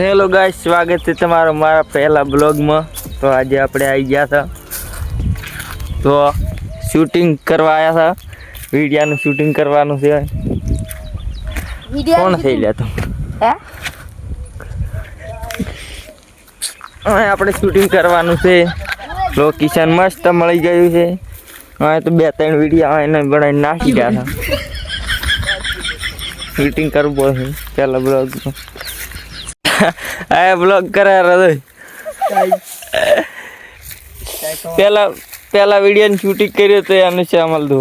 Hello guys, स्वागत है તમારો મારા પહેલા બ્લોગમાં। તો આજે આપણે આવી ગયા હતા તો શૂટિંગ કરવા આવ્યા હતા। વિડિયોનું શૂટિંગ કરવાનું છે। કોણ થઈ ગયા તો હે આપણે શૂટિંગ કરવાનું છે। લોકેશન મસ્ત મળી ગયું છે। હા તો બે ત્રણ વિડિયો એને બનાવીને નાખી ગયા હતા। શૂટિંગ કરવું પડશે પહેલા બ્લોગમાં। આ બ્લોગ કરા રહ્યો પહેલા વિડિયો શૂટિંગ કર્યો તો એનું છે અમલ દો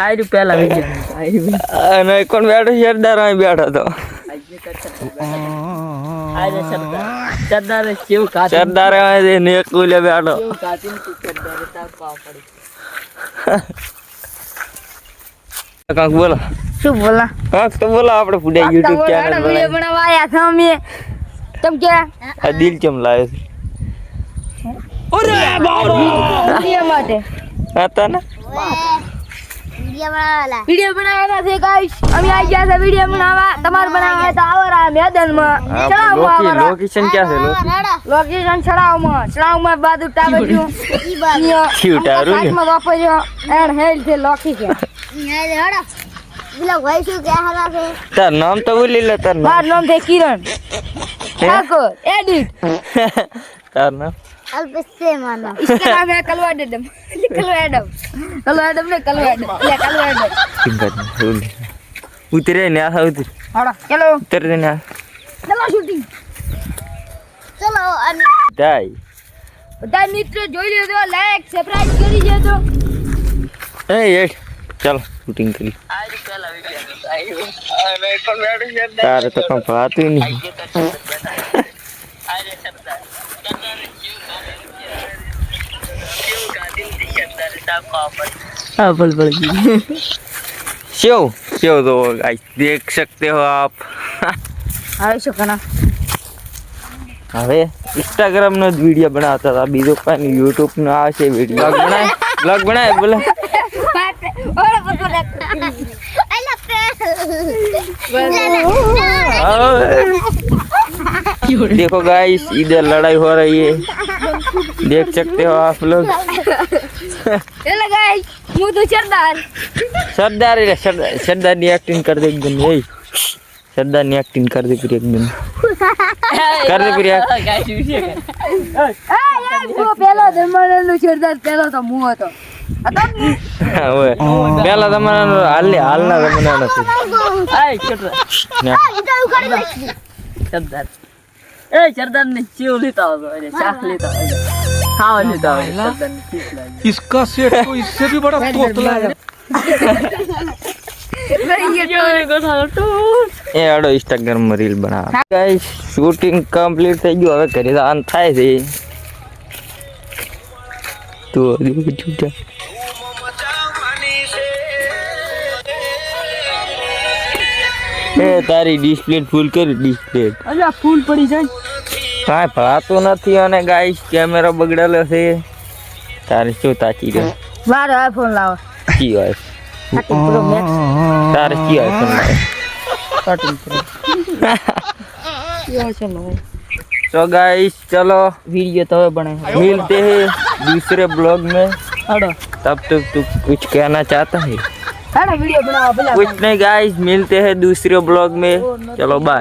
આયુ પહેલા વિડિયો અને કોણ બેઠો સરદાર અહીં બેઠો તો આયે સરદાર કેવું કાચી સરદાર અહીં ને કોલે બેઠો કેવું કાચી સરદાર તાર પાવ પડી કાક બોલો શું બોલા કાક તો બોલો આપણે ફૂડે YouTube ચેનલ વિડિયો બનાવવા આયા હતા અમે તમ કે આ દિલ ચમ લાયો છે અરે બાબા વિડિયો માટે હતા ને વિડિયો બનાવવાના છે ગાઈસ અમે આવી ગયા છે વિડિયો બનાવવા તમારે બનાવવા તો આવરા મેદાનમાં લોકેશન ક્યાં છે લોકેશન છડાવમાં બાજુ ટાવર્યું ક્યુ ટાવર્યું ને માં વાપર્યો એન્ડ હેલ છે લોકેશન તાર નામ તો બોલી લે તાર મારું નામ છે કિરણ ઠાકોર એડિટ તાર નામ इसका नाम है कलवा एडम ने कलवा एडम उतरे ने आ उतर हाड़ा चलो उतर ने चलो शूटिंग चलो दाई બધા મિત્રો જોઈ લેજો લાઈક સબસ્ક્રાઇબ કરી દેજો એ યસ ચલો શૂટિંગ કરી તારે તો કમ ભાતું નહીં हाँ बोल शेव तो गाइस देख सकते हो आप आवे करना હવે इंस्टाग्राम નો વિડિયો બનાવતા હતા બીજો કાઈ YouTube નો આવશે વિડિયો બ્લોગ બનાય બોલે देखो गाइस इधर लड़ाई हो रही है देख सकते हो आप लोग चलो गाइस मुझे तो सरदार ની एक्टिंग कर दे एकदम यही सरदार ની एक्टिंग कर दे फिर एकदम कर दे फिर वो पहला जमाना નો સરદાર પહેલો તો હું હતો ઓય પહેલા જમાનાનો હાલના જમાનાનો છે આય સરદાર ए सरदार ने चिव लेता होगा अरे चाख लेता होगा खाओ लेता होगा इसका सेट तो इससे भी बड़ा तोतला है એ આડો ઇન્સ્ટાગ્રામ માં રીલ બનાવ ગાઈસ શૂટિંગ કમ્પ્લીટ થઈ ગયું હવે ઘરે જવાનું થાય છે તો છૂટા એ તારી ડિસ્પ્લે ફૂલ કરી ડિસ્પ્લે અલ્યા ફૂલ પડી જાય કાંઈ ભરાતો નથી અને ગાઈસ કેમેરા બગડેલો છે તારે શું તાચી રહ્યો મારો આઈફોન લાવો કી હોય 13 પ્રો મેક્સ તારે કી આઈફોન લાવે 13 પ્રો ये चलो तो गाइस चलो वीडियो तो बनाए मिलते हैं दूसरे ब्लॉग में हटो तब तक तू कुछ कहना चाहता है वीडियो बनाओ कुछ नहीं गाइस मिलते हैं दूसरे ब्लॉग में चलो बाय।